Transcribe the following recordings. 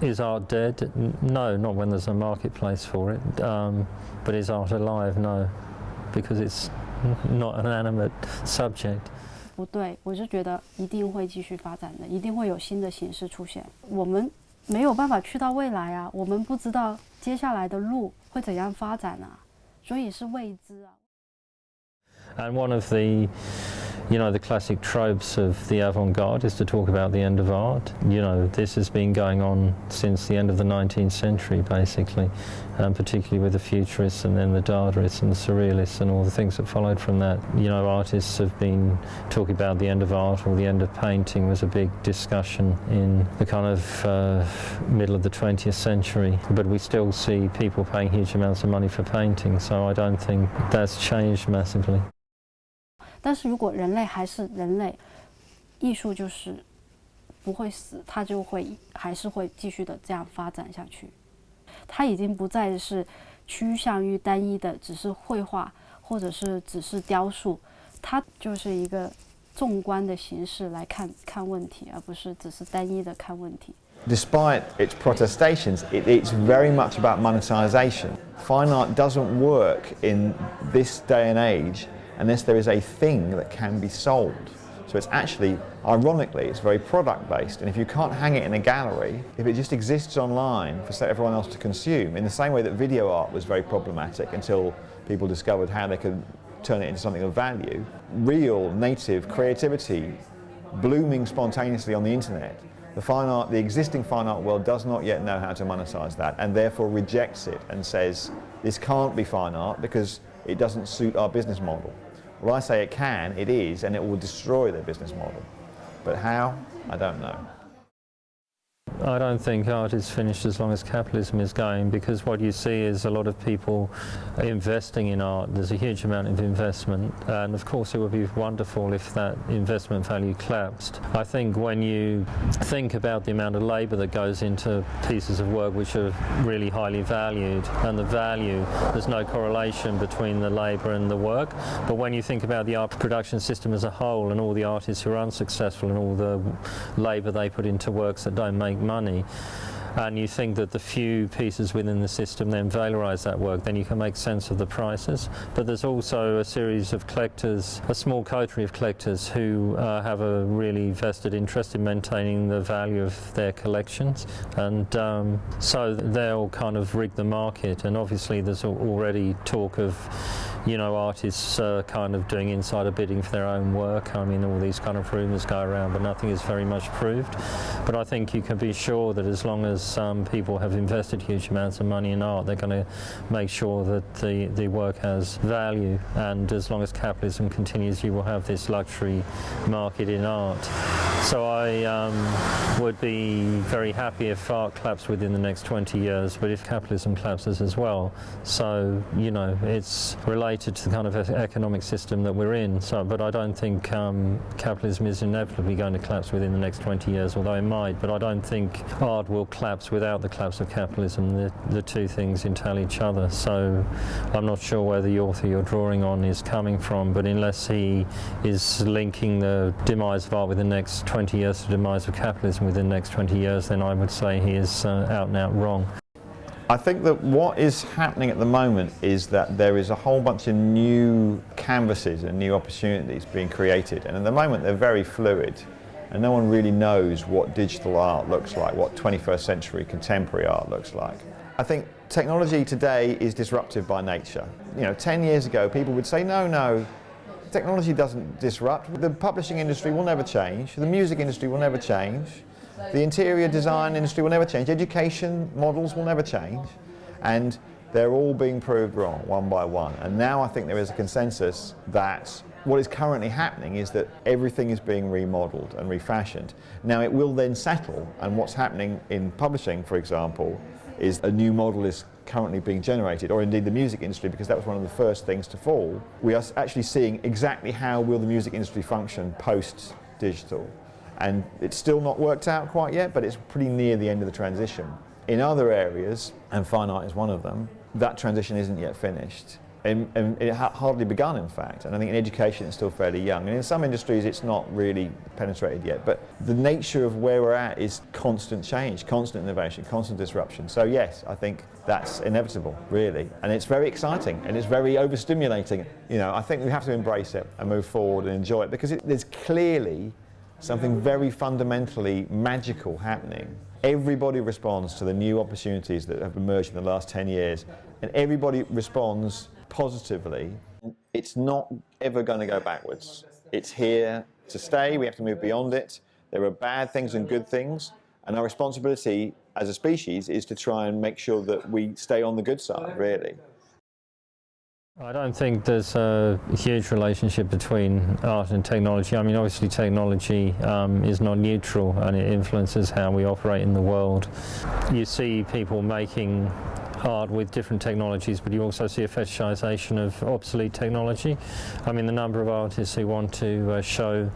Is art dead? No, not when there's a marketplace for it. But is art alive? No, because it's not an animate subject. 不对，我就觉得一定会继续发展的，一定会有新的形式出现。我们没有办法去到未来啊，我们不知道接下来的路会怎样发展啊，所以是未知啊。And one of the the classic tropes of the avant-garde is to talk about the end of art. This has been going on since the end of the 19th century, basically, particularly with the futurists and then the Dadaists and the surrealists and all the things that followed from that. Artists have been talking about the end of art or the end of painting was a big discussion in the kind of middle of the 20th century. But we still see people paying huge amounts of money for painting, so I don't think that's changed massively. 但是如果人类还是人类，艺术就是不会死，它就会还是会继续的这样发展下去。它已经不再是趋向于单一的，只是绘画或者是只是雕塑，它就是一个纵观的形式来看问题，而不是只是单一的看问题。Despite its protestations, it's very much about monetization. Fine art doesn't work in this day and age unless there is a thing that can be sold. So it's actually, ironically, it's very product-based. And if you can't hang it in a gallery, if it just exists online for everyone else to consume, in the same way that video art was very problematic until people discovered how they could turn it into something of value, real, native creativity blooming spontaneously on the internet, the existing fine art world does not yet know how to monetize that and therefore rejects it and says, this can't be fine art because it doesn't suit our business model. Well, I say it can, it is, and it will destroy their business model. But how? I don't know. I don't think art is finished as long as capitalism is going, because what you see is a lot of people investing in art. There's a huge amount of investment, and of course it would be wonderful if that investment value collapsed. I think when you think about the amount of labour that goes into pieces of work which are really highly valued, and the value, there's no correlation between the labour and the work. But when you think about the art production system as a whole and all the artists who are unsuccessful and all the labour they put into works that don't make money, and you think that the few pieces within the system then valorize that work, then you can make sense of the prices. But there's also a series of collectors, a small coterie of collectors who have a really vested interest in maintaining the value of their collections, and so they'll kind of rig the market. And obviously there's already talk of artists kind of doing insider bidding for their own work. I mean, all these kind of rumours go around, but nothing is very much proved. But I think you can be sure that as long as people have invested huge amounts of money in art, they're going to make sure that the work has value. And as long as capitalism continues, you will have this luxury market in art. So I would be very happy if art collapsed within the next 20 years, but if capitalism collapses as well. So, it's related to the kind of economic system that we're in. So, but I don't think capitalism is inevitably going to collapse within the next 20 years, although it might. But I don't think art will collapse without the collapse of capitalism. The two things entail each other. So I'm not sure where the author you're drawing on is coming from, but unless he is linking the demise of art with the next 20 years to the demise of capitalism within the next 20 years, then I would say he is out and out wrong. I think that what is happening at the moment is that there is a whole bunch of new canvases and new opportunities being created, and at the moment they're very fluid and no one really knows what digital art looks like, what 21st century contemporary art looks like. I think technology today is disruptive by nature. 10 years ago people would say, no, technology doesn't disrupt. The publishing industry will never change, the music industry will never change, the interior design industry will never change, education models will never change, and they're all being proved wrong one by one. And now I think there is a consensus that what is currently happening is that everything is being remodeled and refashioned. Now it will then settle, and what's happening in publishing, for example, is a new model is currently being generated, or indeed the music industry, because that was one of the first things to fall. We are actually seeing exactly how will the music industry function post-digital. And it's still not worked out quite yet, but it's pretty near the end of the transition. In other areas, and fine art is one of them, that transition isn't yet finished. and it hardly begun, in fact. And I think in education it's still fairly young. And in some industries it's not really penetrated yet. But the nature of where we're at is constant change, constant innovation, constant disruption. So yes, I think that's inevitable, really. And it's very exciting and it's very overstimulating. You know, I think we have to embrace it and move forward and enjoy it, because there's clearly something very fundamentally magical happening. Everybody responds to the new opportunities that have emerged in the last 10 years, and everybody responds positively. It's not ever going to go backwards. It's here to stay. We have to move beyond it. There are bad things and good things, and our responsibility as a species is to try and make sure that we stay on the good side, really. I don't think there's a huge relationship between art and technology. I mean, obviously technology is not neutral and it influences how we operate in the world. You see people making art with different technologies, but you also see a fetishization of obsolete technology. I mean, the number of artists who want to show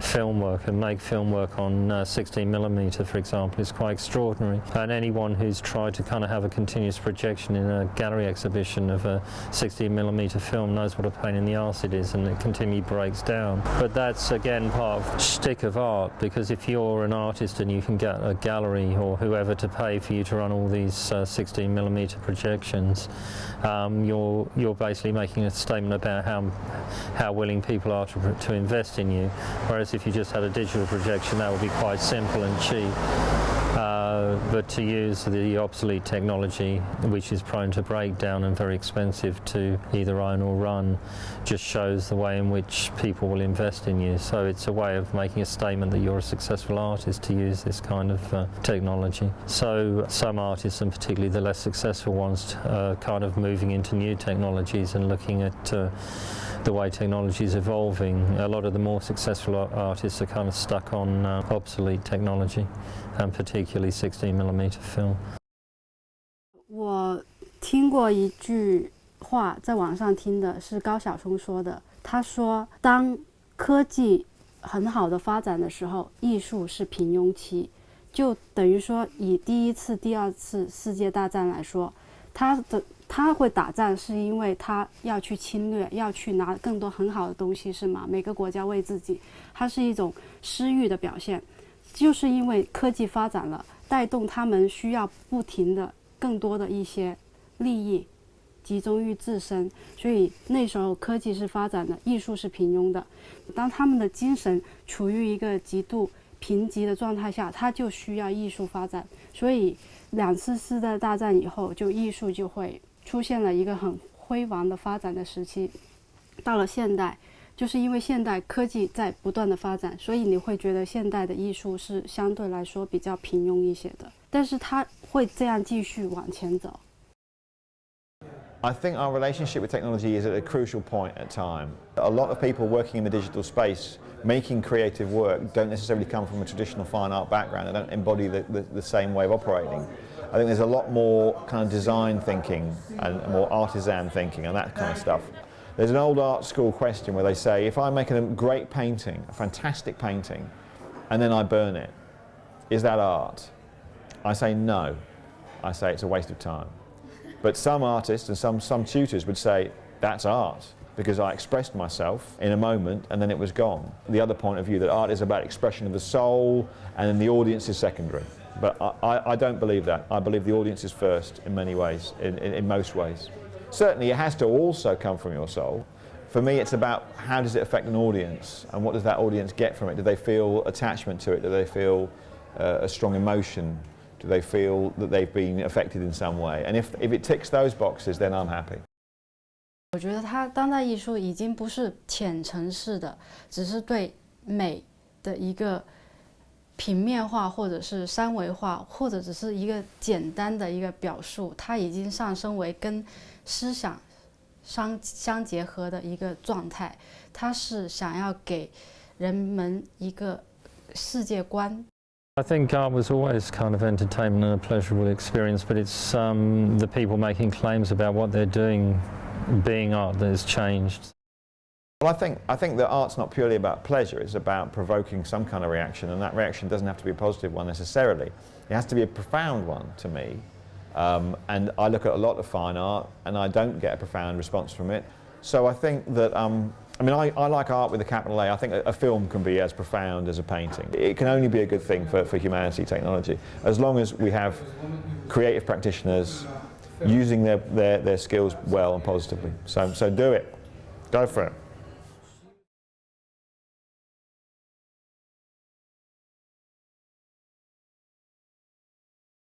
film work and make film work on 16mm, for example, is quite extraordinary. And anyone who's tried to kind of have a continuous projection in a gallery exhibition of a 16mm film knows what a pain in the arse it is, and it continually breaks down. But that's again part of the shtick of art, because if you're an artist and you can get a gallery or whoever to pay for you to run all these 16mm projections, you're basically making a statement about how willing people are to invest in you. Whereas if you just had a digital projection, that would be quite simple and cheap. But to use the obsolete technology, which is prone to breakdown and very expensive to either own or run, just shows the way in which people will invest in you. So it's a way of making a statement that you're a successful artist to use this kind of technology. So some artists, and particularly the less successful ones, are kind of moving into new technologies and looking at the way technology is evolving. A lot of the more successful artists are kind of stuck on obsolete technology, and particularly 16mm film. 我听过一句话，在网上听的是高晓松说的。他说，当科技很好的发展的时候，艺术是平庸期。就等于说，以第一次、第二次世界大战来说，他会打仗是因为他要去侵略，要去拿更多很好的东西，是吗？每个国家为自己，它是一种私欲的表现。就是因为科技发展了，带动他们需要不停的更多的一些利益集中于自身，所以那时候科技是发展的，艺术是平庸的。当他们的精神处于一个极度贫瘠的状态下，他就需要艺术发展。所以2次世界大战以后，就艺术就会出现了一个很辉煌的发展的时期。到了现代，就是因为现代科技在不断的发展，所以你会觉得现代的艺术是相对来说比较平庸一些的，但是它会这样继续往前走。I think our relationship with technology is at a crucial point at time. A lot of people working in the digital space, making creative work, don't necessarily come from a traditional fine art background. They don't embody the same way of operating. I think there's a lot more kind of design thinking and more artisan thinking and that kind of stuff. There's an old art school question where they say, if I make a great painting, a fantastic painting, and then I burn it, is that art? I say no. I say it's a waste of time. But some artists and some tutors would say, that's art, because I expressed myself in a moment and then it was gone. The other point of view, that art is about expression of the soul and then the audience is secondary. But I don't believe that. I believe the audience is first in many ways, in most ways. Certainly it has to also come from your soul. For me, it's about how does it affect an audience and what does that audience get from it? Do they feel attachment to it? Do they feel a strong emotion? Do they feel that they've been affected in some way? And if it ticks those boxes, then I'm happy. 我觉得它当代艺术已经不是浅层式的，只是对美的一个平面化，或者是三维化，或者只是一个简单的一个表述，它已经上升为跟思想相结合的一个状态。它是想要给人们一个世界观。I think art was always kind of entertainment and a pleasurable experience, but it's the people making claims about what they're doing being art that has changed. Well, I think that art's not purely about pleasure, it's about provoking some kind of reaction, and that reaction doesn't have to be a positive one necessarily. It has to be a profound one to me, And I look at a lot of fine art and I don't get a profound response from it. So I think that, I mean, I like art with a capital A. I think a film can be as profound as a painting. It can only be a good thing for humanity, technology, as long as we have creative practitioners using their skills well and positively. So do it. Go for it.